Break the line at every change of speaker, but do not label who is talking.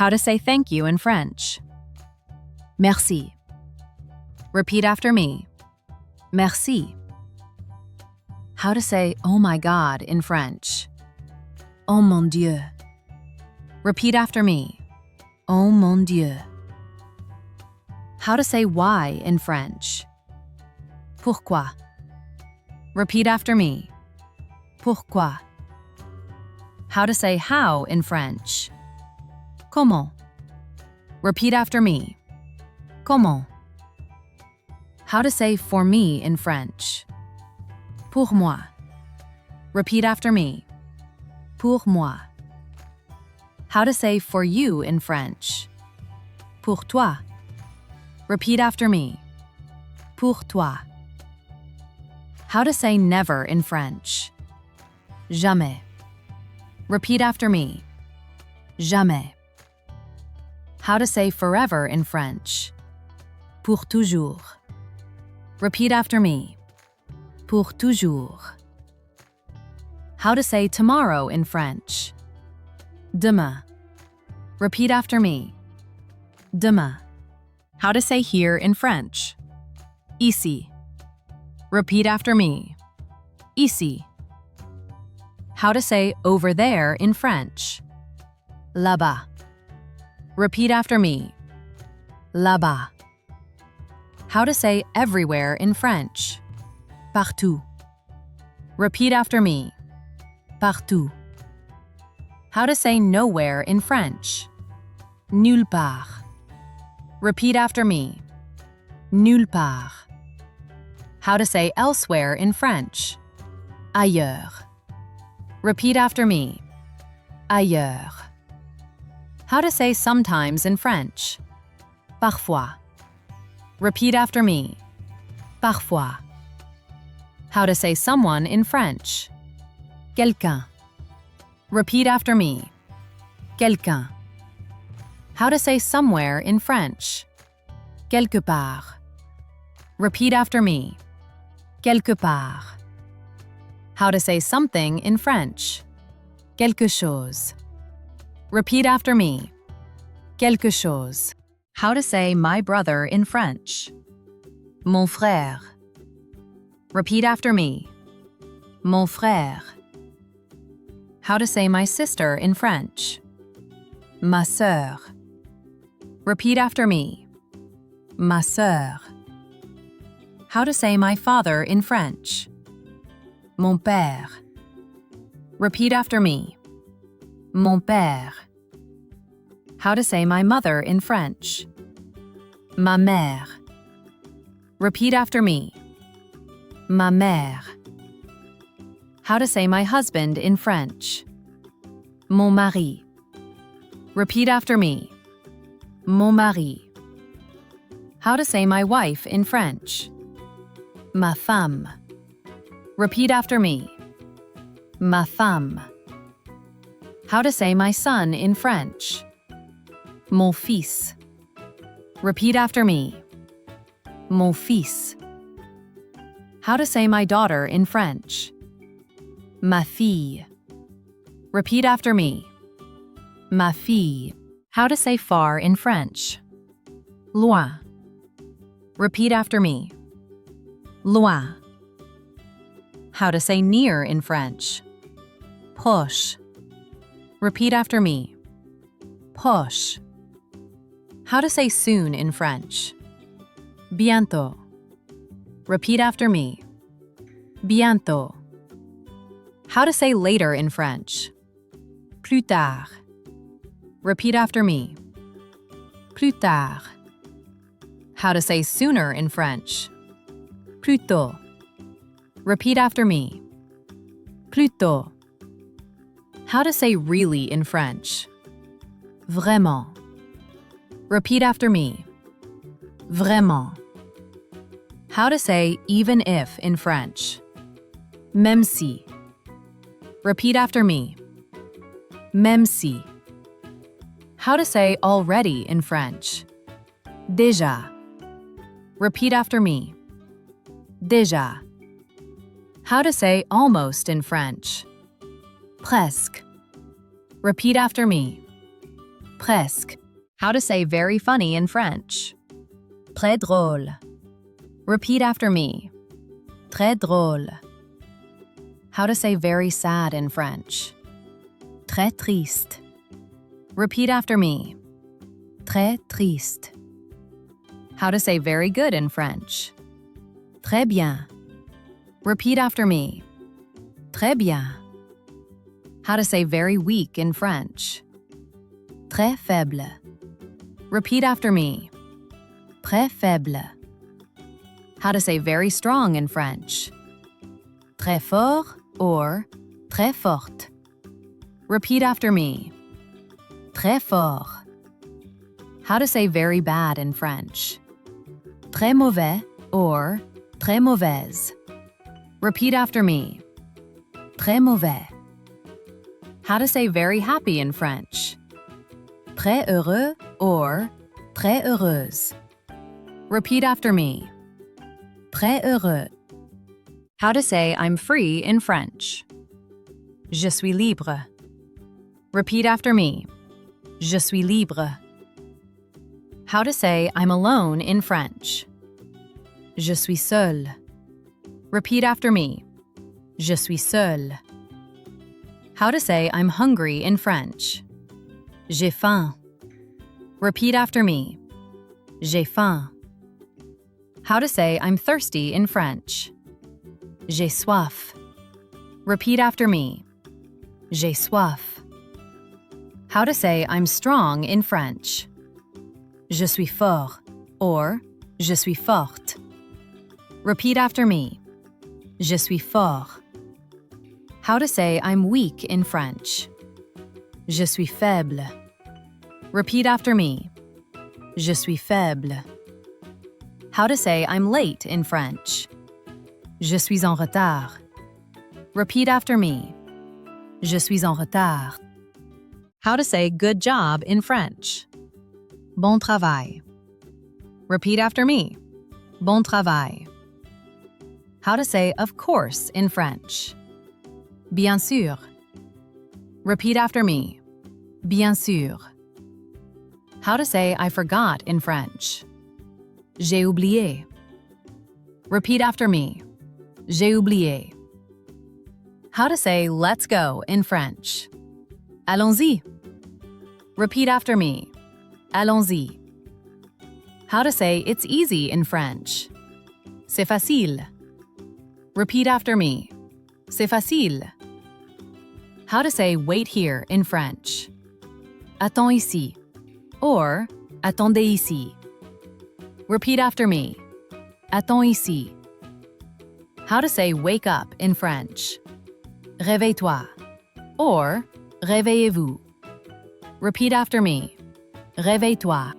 How to say thank you in French. Merci. Repeat after me. Merci. How to say oh my God in French. Oh mon Dieu. Repeat after me. Oh mon Dieu. How to say why in French. Pourquoi. Repeat after me. Pourquoi. How to say how in French. Comment. Repeat after me. Comment. How to say for me in French. Pour moi. Repeat after me. Pour moi. How to say for you in French. Pour toi. Repeat after me. Pour toi. How to say never in French. Jamais. Repeat after me. Jamais. How to say forever in French. Pour toujours. Repeat after me. Pour toujours. How to say tomorrow in French. Demain. Repeat after me. Demain. How to say here in French. Ici. Repeat after me. Ici. How to say over there in French. Là-bas. Repeat after me. Là-bas. How to say everywhere in French. Partout. Repeat after me. Partout. How to say nowhere in French. Nulle part. Repeat after me. Nulle part. How to say elsewhere in French. Ailleurs. Repeat after me. Ailleurs. How to say sometimes in French. Parfois. Repeat after me. Parfois. How to say someone in French. Quelqu'un. Repeat after me. Quelqu'un. How to say somewhere in French. Quelque part. Repeat after me. Quelque part. How to say something in French. Quelque chose. Repeat after me. Quelque chose. How to say my brother in French. Mon frère. Repeat after me. Mon frère. How to say my sister in French. Ma sœur. Repeat after me. Ma sœur. How to say my father in French. Mon père. Repeat after me. Mon père. How to say my mother in French. Ma mère. Repeat after me. Ma mère. How to say my husband in French. Mon mari. Repeat after me. Mon mari. How to say my wife in French. Ma femme. Repeat after me. Ma femme. How to say my son in French. Mon fils. Repeat after me. Mon fils. How to say my daughter in French. Ma fille. Repeat after me. Ma fille. How to say far in French. Loin. Repeat after me. Loin. How to say near in French. Proche. Repeat after me. Proche. How to say soon in French. Bientôt. Repeat after me. Bientôt. How to say later in French. Plus tard. Repeat after me. Plus tard. How to say sooner in French. Plus tôt. Repeat after me. Plus tôt. How to say really in French. Vraiment. Repeat after me. Vraiment. How to say even if in French. Même si. Repeat after me. Même si. How to say already in French. Déjà. Repeat after me. Déjà. How to say almost in French. Presque. Repeat after me. Presque. How to say very funny in French. Très drôle. Repeat after me. Très drôle. How to say very sad in French. Très triste. Repeat after me. Très triste. How to say very good in French. Très bien. Repeat after me. Très bien. How to say very weak in French. Très faible. Repeat after me. Très faible. How to say very strong in French. Très fort or très forte. Repeat after me. Très fort. How to say very bad in French. Très mauvais or très mauvaise. Repeat after me. Très mauvais. How to say very happy in French. Très heureux or très heureuse. Repeat after me. Très heureux. How to say I'm free in French. Je suis libre. Repeat after me. Je suis libre. How to say I'm alone in French. Je suis seul. Repeat after me. Je suis seul. How to say I'm hungry in French. J'ai faim. Repeat after me. J'ai faim. How to say I'm thirsty in French. J'ai soif. Repeat after me. J'ai soif. How to say I'm strong in French. Je suis fort or je suis forte. Repeat after me. Je suis fort. How to say I'm weak in French. Je suis faible. Repeat after me. Je suis faible. How to say I'm late in French. Je suis en retard. Repeat after me. Je suis en retard. How to say good job in French. Bon travail. Repeat after me. Bon travail. How to say of course in French. Bien sûr. Repeat after me. Bien sûr. How to say I forgot in French. J'ai oublié. Repeat after me. J'ai oublié. How to say let's go in French. Allons-y. Repeat after me. Allons-y. How to say it's easy in French. C'est facile. Repeat after me. C'est facile. How to say wait here in French. Attends ici. Or attendez ici. Repeat after me. Attends ici. How to say wake up in French. Réveille-toi. Or réveillez-vous. Repeat after me. Réveille-toi.